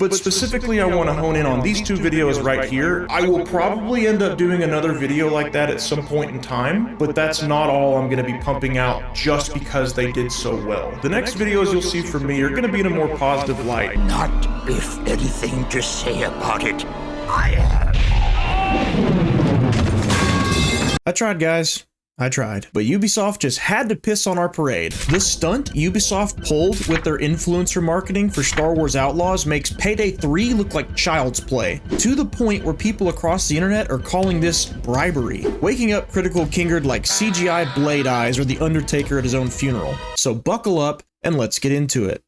But specifically, I want to hone in on these two videos right here. I will probably end up doing another video like that at some point in time, but that's not all I'm going to be pumping out just because they did so well. The next videos you'll see from me are going to be in a more positive light. Not if anything to say about it. I have. I tried, guys. I tried. But Ubisoft just had to piss on our parade. The stunt Ubisoft pulled with their influencer marketing for Star Wars Outlaws makes Payday 3 look like child's play, to the point where people across the internet are calling this bribery, waking up critical Kingerd like CGI Blade Eyes or The Undertaker at his own funeral. So buckle up and let's get into it.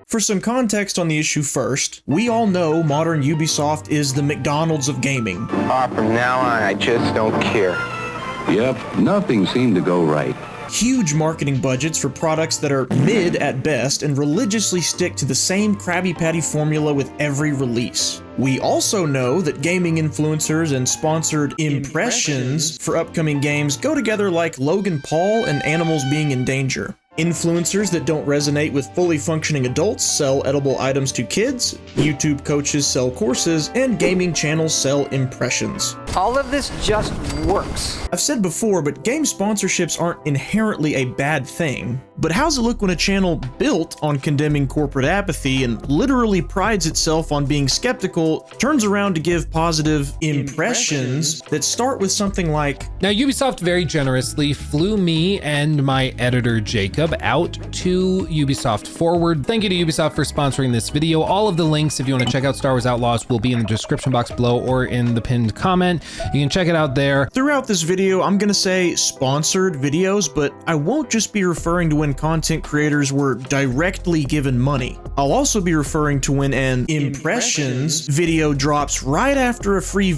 For some context on the issue first, we all know modern Ubisoft is the McDonald's of gaming. From now on, I just don't care. Yep, nothing seemed to go right. Huge marketing budgets for products that are mid at best and religiously stick to the same Krabby Patty formula with every release. We also know that gaming influencers and sponsored impressions for upcoming games go together like Logan Paul and animals being in danger. Influencers that don't resonate with fully functioning adults sell edible items to kids, YouTube coaches sell courses, and gaming channels sell impressions. All of this just works. I've said before, but game sponsorships aren't inherently a bad thing. But how's it look when a channel built on condemning corporate apathy and literally prides itself on being skeptical turns around to give positive impressions that start with something like, now Ubisoft very generously flew me and my editor Jacob out to Ubisoft Forward. Thank you to Ubisoft for sponsoring this video. All of the links, if you want to check out Star Wars Outlaws, will be in the description box below or in the pinned comment. You can check it out there. Throughout this video, I'm gonna say sponsored videos, but I won't just be referring to when content creators were directly given money. I'll also be referring to when an impressions video drops right after a free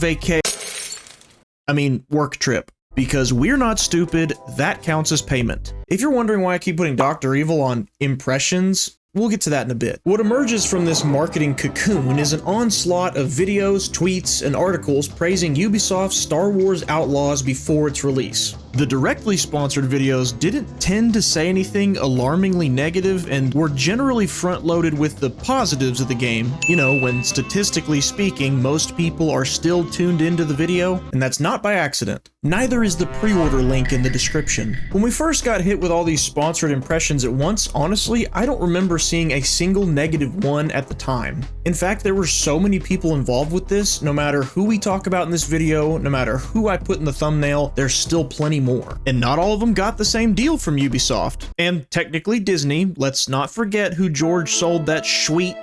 work trip. Because we're not stupid, that counts as payment. If you're wondering why I keep putting Dr. Evil on impressions, we'll get to that in a bit. What emerges from this marketing cocoon is an onslaught of videos, tweets, and articles praising Ubisoft's Star Wars Outlaws before its release. The directly sponsored videos didn't tend to say anything alarmingly negative and were generally front-loaded with the positives of the game. You know, when statistically speaking, most people are still tuned into the video, and that's not by accident. Neither is the pre-order link in the description. When we first got hit with all these sponsored impressions at once, honestly, I don't remember seeing a single negative one at the time. In fact, there were so many people involved with this, no matter who we talk about in this video, no matter who I put in the thumbnail, there's still plenty more. And not all of them got the same deal from Ubisoft. And technically Disney, let's not forget who George sold that sweet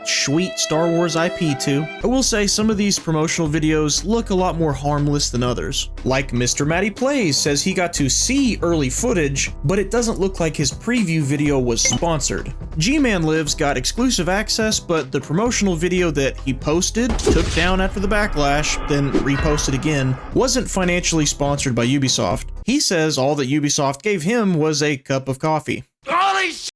Star Wars IP to. I will say some of these promotional videos look a lot more harmless than others. Like Mr. Matty Plays says he got to see early footage, but it doesn't look like his preview video was sponsored. G-Man Lives got exclusive access, but the promotional video that he posted, took down after the backlash, then reposted again, wasn't financially sponsored by Ubisoft. He says all that Ubisoft gave him was a cup of coffee. Holy shit!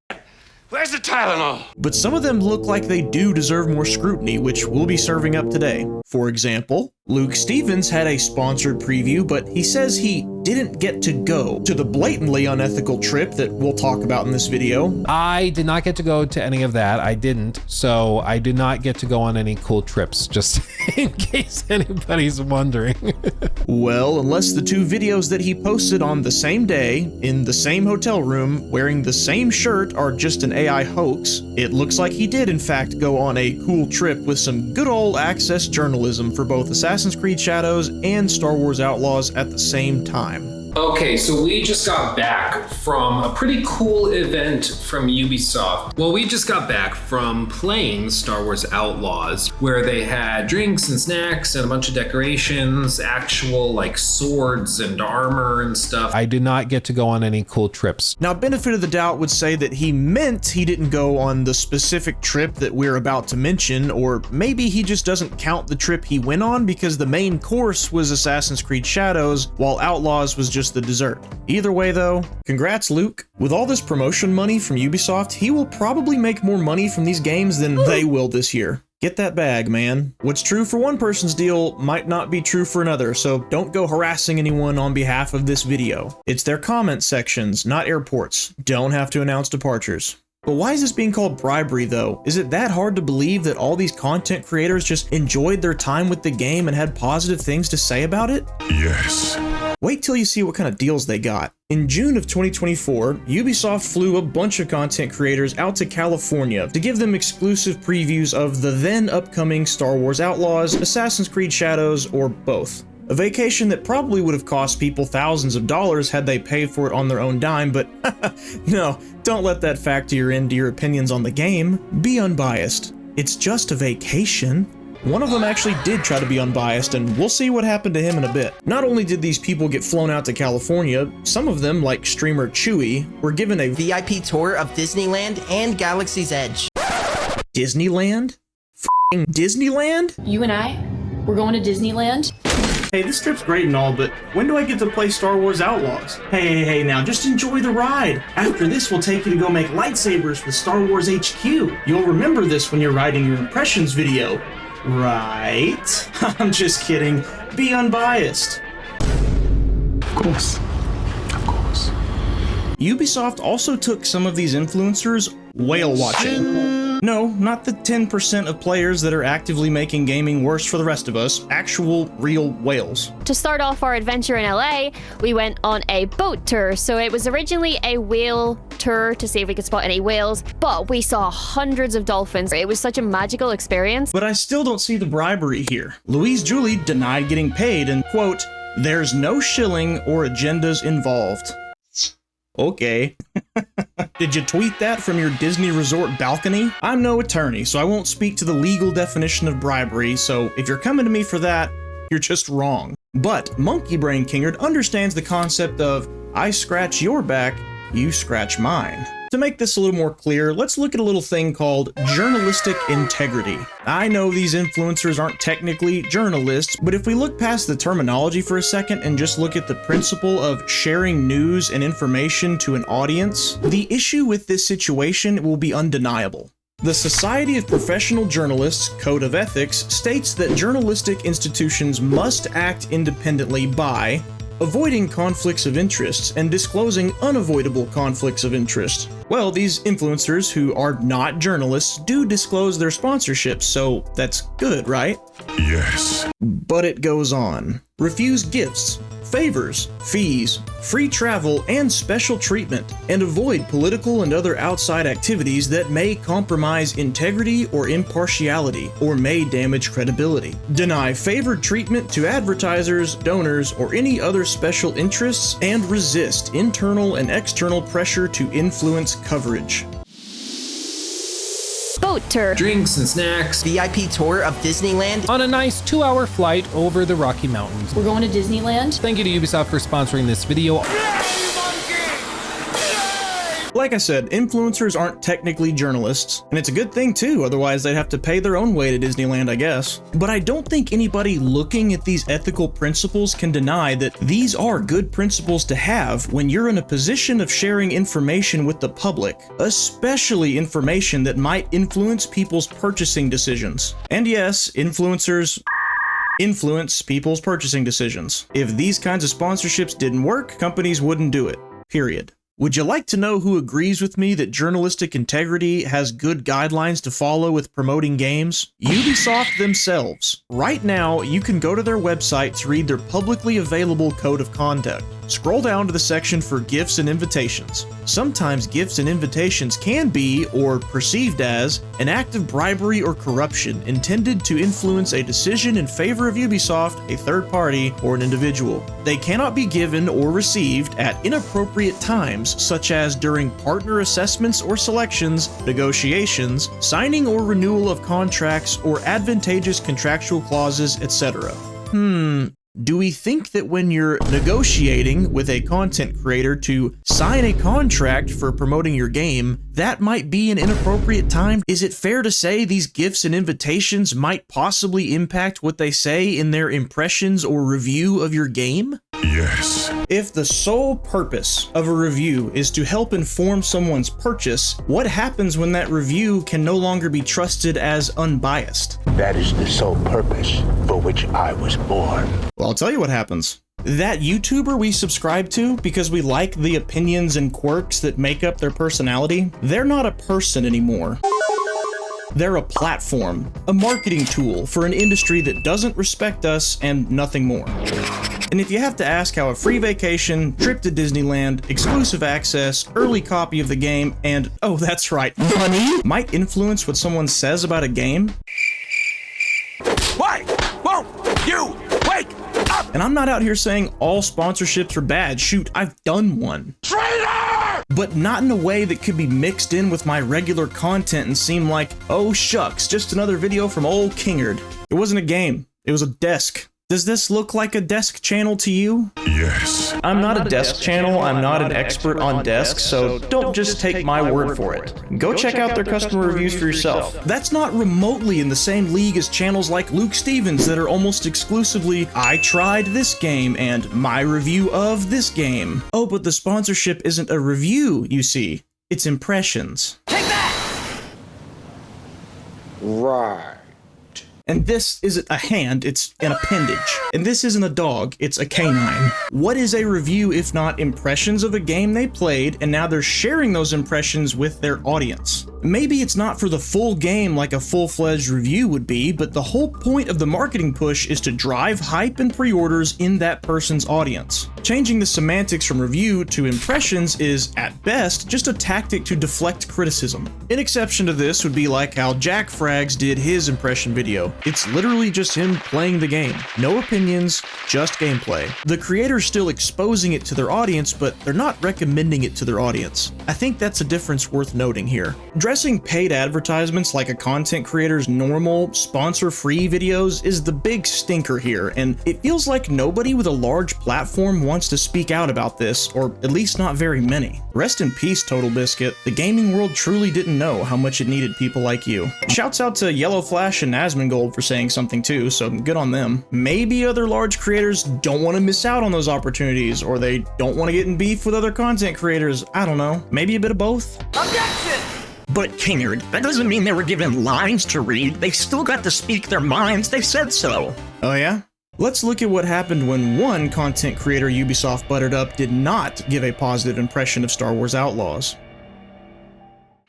Where's the Tylenol? But some of them look like they do deserve more scrutiny, which we'll be serving up today. For example, Luke Stevens had a sponsored preview, but he says he didn't get to go to the blatantly unethical trip that we'll talk about in this video. I did not get to go to any of that. I didn't. So I did not get to go on any cool trips, just in case anybody's wondering. Well, unless the two videos that he posted on the same day, in the same hotel room, wearing the same shirt are just an AI hoax, it looks like he did in fact go on a cool trip with some good old access journalism for both Assassin's Creed Shadows and Star Wars Outlaws at the same time. Okay, so we just got back from a pretty cool event from Ubisoft. Well, we just got back from playing Star Wars Outlaws, where they had drinks and snacks and a bunch of decorations, actual like swords and armor and stuff. I did not get to go on any cool trips. Now, benefit of the doubt would say that he meant he didn't go on the specific trip that we're about to mention, or maybe he just doesn't count the trip he went on because the main course was Assassin's Creed Shadows, while Outlaws was just the dessert. Either way though, congrats Luke. With all this promotion money from Ubisoft, he will probably make more money from these games than they will this year. Get that bag, man. What's true for one person's deal might not be true for another, so don't go harassing anyone on behalf of this video. It's their comment sections, not airports. Don't have to announce departures. But why is this being called bribery though? Is it that hard to believe that all these content creators just enjoyed their time with the game and had positive things to say about it? Yes. Wait till you see what kind of deals they got. In June of 2024, Ubisoft flew a bunch of content creators out to California to give them exclusive previews of the then upcoming Star Wars Outlaws, Assassin's Creed Shadows, or both. A vacation that probably would have cost people thousands of dollars had they paid for it on their own dime, but no, don't let that factor into your opinions on the game. Be unbiased. It's just a vacation. One of them actually did try to be unbiased, and we'll see what happened to him in a bit. Not only did these people get flown out to California, some of them, like streamer Chewy, were given a VIP tour of Disneyland and Galaxy's Edge. Disneyland? F***ing Disneyland? You and I, we're going to Disneyland. Hey, this trip's great and all, but when do I get to play Star Wars Outlaws? Hey, now just enjoy the ride. After this, we'll take you to go make lightsabers with Star Wars HQ. You'll remember this when you're writing your impressions video. Right? I'm just kidding. Be unbiased. Of course. Ubisoft also took some of these influencers whale watching. No, not the 10% of players that are actively making gaming worse for the rest of us. Actual, real whales. To start off our adventure in LA, we went on a boat tour. So it was originally a whale tour to see if we could spot any whales, but we saw hundreds of dolphins. It was such a magical experience. But I still don't see the bribery here. Louise Julie denied getting paid and, quote, "There's no shilling or agendas involved." Okay. Did you tweet that from your Disney resort balcony? I'm no attorney, so I won't speak to the legal definition of bribery, so if you're coming to me for that, you're just wrong. But Monkey Brain Kingerd understands the concept of I scratch your back, you scratch mine. To make this a little more clear, let's look at a little thing called journalistic integrity. I know these influencers aren't technically journalists, but if we look past the terminology for a second and just look at the principle of sharing news and information to an audience, the issue with this situation will be undeniable. The Society of Professional Journalists Code of Ethics states that journalistic institutions must act independently by avoiding conflicts of interest and disclosing unavoidable conflicts of interest. Well, these influencers who are not journalists do disclose their sponsorships, so that's good, right? Yes. But it goes on. Refuse gifts, favors, fees, free travel, and special treatment, and avoid political and other outside activities that may compromise integrity or impartiality, or may damage credibility. Deny favored treatment to advertisers, donors, or any other special interests, and resist internal and external pressure to influence coverage. Boat tour. Drinks and snacks. VIP tour of Disneyland. On a nice 2-hour flight over the Rocky Mountains. We're going to Disneyland. Thank you to Ubisoft for sponsoring this video. Like I said, influencers aren't technically journalists, and it's a good thing too, otherwise they'd have to pay their own way to Disneyland, I guess. But I don't think anybody looking at these ethical principles can deny that these are good principles to have when you're in a position of sharing information with the public, especially information that might influence people's purchasing decisions. And yes, influencers influence people's purchasing decisions. If these kinds of sponsorships didn't work, companies wouldn't do it, period. Would you like to know who agrees with me that journalistic integrity has good guidelines to follow with promoting games? Ubisoft themselves. Right now, you can go to their website to read their publicly available code of conduct. Scroll down to the section for gifts and invitations. Sometimes gifts and invitations can be, or perceived as, an act of bribery or corruption intended to influence a decision in favor of Ubisoft, a third party, or an individual. They cannot be given or received at inappropriate times, such as during partner assessments or selections, negotiations, signing or renewal of contracts, or advantageous contractual clauses, etc. Do we think that when you're negotiating with a content creator to sign a contract for promoting your game, that might be an inappropriate time? Is it fair to say these gifts and invitations might possibly impact what they say in their impressions or review of your game? Yes. If the sole purpose of a review is to help inform someone's purchase, what happens when that review can no longer be trusted as unbiased? That is the sole purpose for which I was born. Well, I'll tell you what happens. That YouTuber we subscribe to because we like the opinions and quirks that make up their personality, they're not a person anymore. They're a platform, a marketing tool for an industry that doesn't respect us and nothing more. And if you have to ask how a free vacation, trip to Disneyland, exclusive access, early copy of the game, and, oh that's right, money, might influence what someone says about a game. Why won't you wake up? And I'm not out here saying all sponsorships are bad. Shoot, I've done one. Traitor! But not in a way that could be mixed in with my regular content and seem like, oh shucks, just another video from old Kingerd. It wasn't a game, it was a desk. Does this look like a desk channel to you? Yes. I'm not a desk channel, I'm not an expert on desks, so don't just take my word for it. Go check out their customer reviews for yourself. That's not remotely in the same league as channels like Luke Stevens that are almost exclusively, I tried this game and my review of this game. Oh, but the sponsorship isn't a review, you see. It's impressions. Take that! Right. And this isn't a hand, it's an appendage. And this isn't a dog, it's a canine. What is a review if not impressions of a game they played, and now they're sharing those impressions with their audience? Maybe it's not for the full game like a full-fledged review would be, but the whole point of the marketing push is to drive hype and pre-orders in that person's audience. Changing the semantics from review to impressions is, at best, just a tactic to deflect criticism. An exception to this would be like how Jack Frags did his impression video. It's literally just him playing the game. No opinions, just gameplay. The creator's still exposing it to their audience, but they're not recommending it to their audience. I think that's a difference worth noting here. Dressing paid advertisements like a content creator's normal, sponsor-free videos is the big stinker here, and it feels like nobody with a large platform wants to speak out about this, or at least not very many. Rest in peace, Total Biscuit. The gaming world truly didn't know how much it needed people like you. Shouts out to Yellow Flash and Asmongold for saying something too, so good on them. Maybe other large creators don't want to miss out on those opportunities, or they don't want to get in beef with other content creators. I don't know. Maybe a bit of both? Objection! But Kingerd, that doesn't mean they were given lines to read. They still got to speak their minds. They said so. Oh yeah? Let's look at what happened when one content creator Ubisoft buttered up did not give a positive impression of Star Wars Outlaws.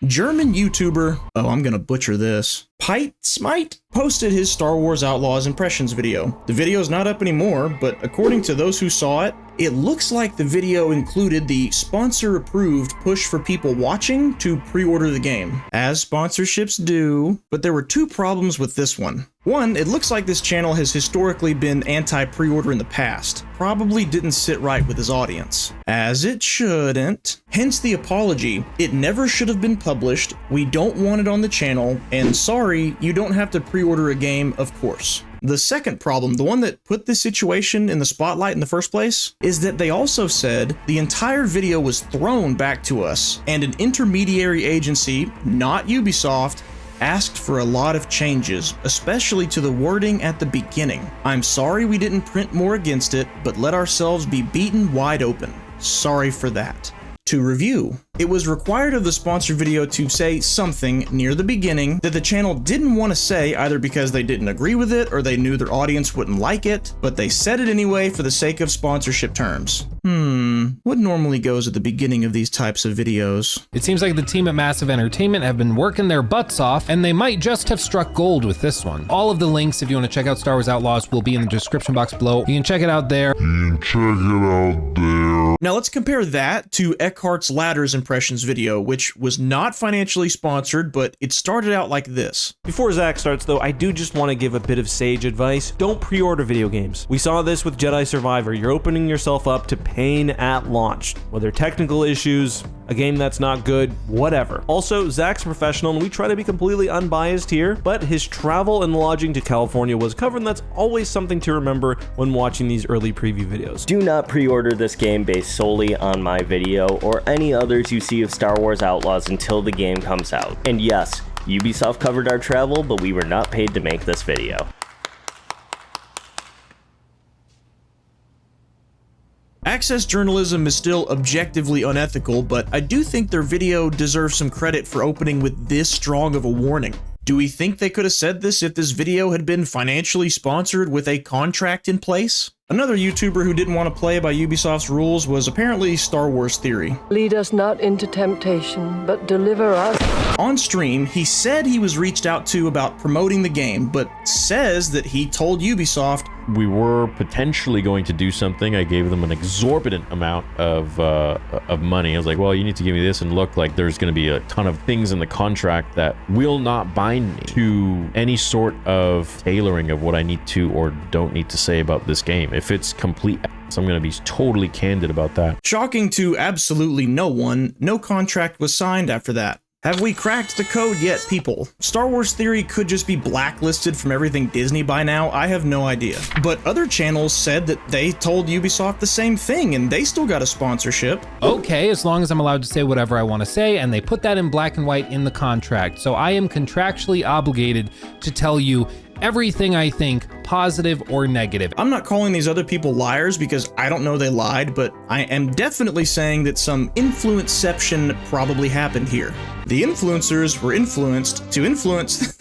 German YouTuber, oh I'm gonna butcher this, Pite Smite, posted his Star Wars Outlaws impressions video. The video's not up anymore, but according to those who saw it, it looks like the video included the sponsor-approved push for people watching to pre-order the game, as sponsorships do, but there were two problems with this one. One, it looks like this channel has historically been anti-pre-order in the past, probably didn't sit right with his audience. As it shouldn't. Hence the apology, it never should have been published, we don't want it on the channel, and sorry, you don't have to pre-order a game, of course. The second problem, the one that put this situation in the spotlight in the first place, is that they also said the entire video was thrown back to us, and an intermediary agency, not Ubisoft, asked for a lot of changes, especially to the wording at the beginning. I'm sorry we didn't print more against it, but let ourselves be beaten wide open. Sorry for that. To review, it was required of the sponsored video to say something near the beginning that the channel didn't want to say, either because they didn't agree with it or they knew their audience wouldn't like it, but they said it anyway for the sake of sponsorship terms. What normally goes at the beginning of these types of videos? It seems like the team at Massive Entertainment have been working their butts off, and they might just have struck gold with this one. All of the links, if you want to check out Star Wars Outlaws, will be in the description box below. You can check it out there. Now let's compare that to Eckhart's Ladder's impressions video, which was not financially sponsored, but it started out like this. Before Zach starts though, I do just want to give a bit of sage advice. Don't pre-order video games. We saw this with Jedi Survivor. You're opening yourself up to pain at launch, whether technical issues, a game that's not good, whatever. Also, Zach's professional and we try to be completely unbiased here, but his travel and lodging to California was covered, and that's always something to remember when watching these early preview videos. Do not pre-order this game based solely on my video or any others you see of Star Wars Outlaws until the game comes out. And yes, Ubisoft covered our travel, but we were not paid to make this video. Access journalism is still objectively unethical, but I do think their video deserves some credit for opening with this strong of a warning. Do we think they could have said this if this video had been financially sponsored with a contract in place? Another YouTuber who didn't want to play by Ubisoft's rules was apparently Star Wars Theory. Lead us not into temptation, but deliver us. On stream, he said he was reached out to about promoting the game, but says that he told Ubisoft, we were potentially going to do something. I gave them an exorbitant amount of money. I was like, well, you need to give me this, and look, like there's going to be a ton of things in the contract that will not bind me to any sort of tailoring of what I need to or don't need to say about this game. If it's complete ass, I'm going to be totally candid about that. Shocking to absolutely no one, no contract was signed after that. Have we cracked the code yet, people? Star Wars Theory could just be blacklisted from everything Disney by now, I have no idea. But other channels said that they told Ubisoft the same thing and they still got a sponsorship. Okay, as long as I'm allowed to say whatever I want to say, and they put that in black and white in the contract. So I am contractually obligated to tell you everything I think, positive or negative. I'm not calling these other people liars because I don't know they lied, but I am definitely saying that some influenceception probably happened here. The influencers were influenced to influence...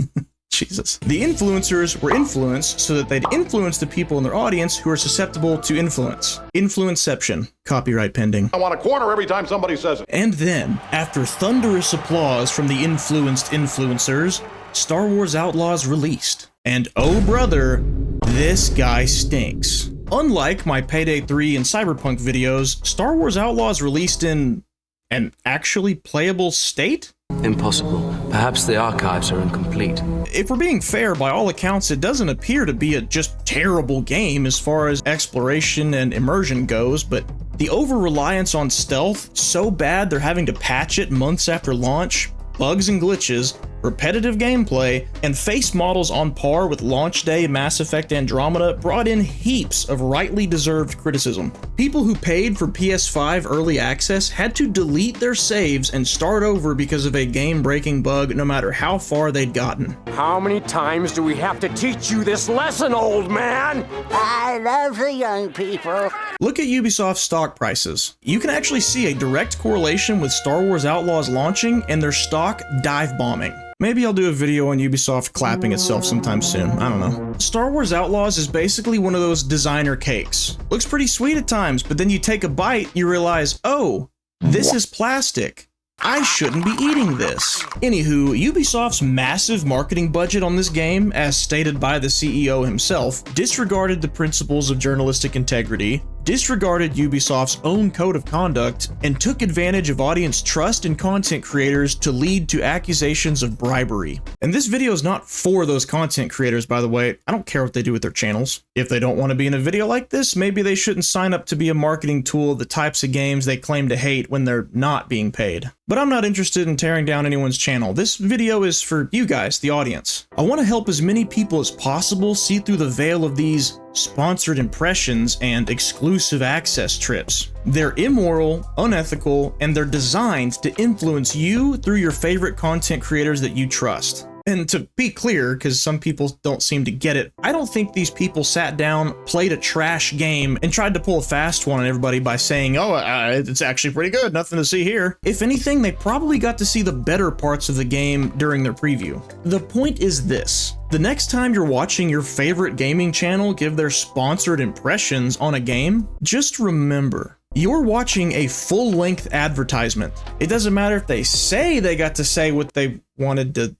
Jesus. The influencers were influenced so that they'd influence the people in their audience who are susceptible to influence. Influenceception. Copyright pending. I want a corner every time somebody says it. And then, after thunderous applause from the influenced influencers, Star Wars Outlaws released. And oh brother, this guy stinks. Unlike my Payday 3 and Cyberpunk videos, Star Wars Outlaws released in an actually playable state? Impossible. Perhaps the archives are incomplete. If we're being fair, by all accounts, it doesn't appear to be a just terrible game as far as exploration and immersion goes, but the over-reliance on stealth, so bad they're having to patch it months after launch, bugs and glitches, repetitive gameplay, and face models on par with launch day Mass Effect Andromeda brought in heaps of rightly deserved criticism. People who paid for PS5 early access had to delete their saves and start over because of a game-breaking bug no matter how far they'd gotten. How many times do we have to teach you this lesson, old man? I love the young people. Look at Ubisoft's stock prices. You can actually see a direct correlation with Star Wars Outlaws launching and their stock dive bombing. Maybe I'll do a video on Ubisoft clapping itself sometime soon, I don't know. Star Wars Outlaws is basically one of those designer cakes. Looks pretty sweet at times, but then you take a bite, you realize, oh, this is plastic. I shouldn't be eating this. Anywho, Ubisoft's massive marketing budget on this game, as stated by the CEO himself, disregarded the principles of journalistic integrity, disregarded Ubisoft's own code of conduct, and took advantage of audience trust in content creators to lead to accusations of bribery. And this video is not for those content creators, by the way. I don't care what they do with their channels. If they don't want to be in a video like this, maybe they shouldn't sign up to be a marketing tool of the types of games they claim to hate when they're not being paid. But I'm not interested in tearing down anyone's channel. This video is for you guys, the audience. I want to help as many people as possible see through the veil of these sponsored impressions and exclusive access trips. They're immoral, unethical, and they're designed to influence you through your favorite content creators that you trust. And to be clear, because some people don't seem to get it, I don't think these people sat down, played a trash game, and tried to pull a fast one on everybody by saying, oh, it's actually pretty good, nothing to see here. If anything, they probably got to see the better parts of the game during their preview. The point is this. The next time you're watching your favorite gaming channel give their sponsored impressions on a game, just remember, you're watching a full-length advertisement. It doesn't matter if they say they got to say what they wanted to.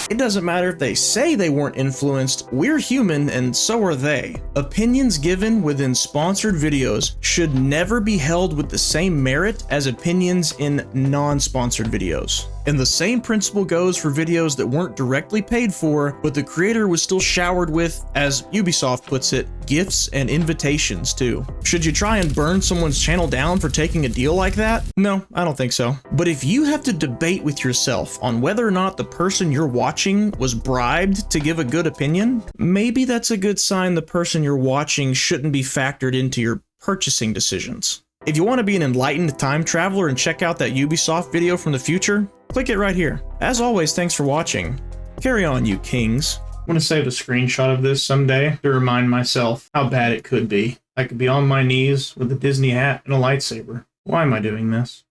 It doesn't matter if they say they weren't influenced, we're human and so are they. Opinions given within sponsored videos should never be held with the same merit as opinions in non-sponsored videos. And the same principle goes for videos that weren't directly paid for, but the creator was still showered with, as Ubisoft puts it, gifts and invitations too. Should you try and burn someone's channel down for taking a deal like that? No, I don't think so. But if you have to debate with yourself on whether or not the person you're watching was bribed to give a good opinion, maybe that's a good sign the person you're watching shouldn't be factored into your purchasing decisions. If you want to be an enlightened time traveler and check out that Ubisoft video from the future, click it right here. As always, thanks for watching. Carry on, you kings. I'm going to save a screenshot of this someday to remind myself how bad it could be. I could be on my knees with a Disney hat and a lightsaber. Why am I doing this?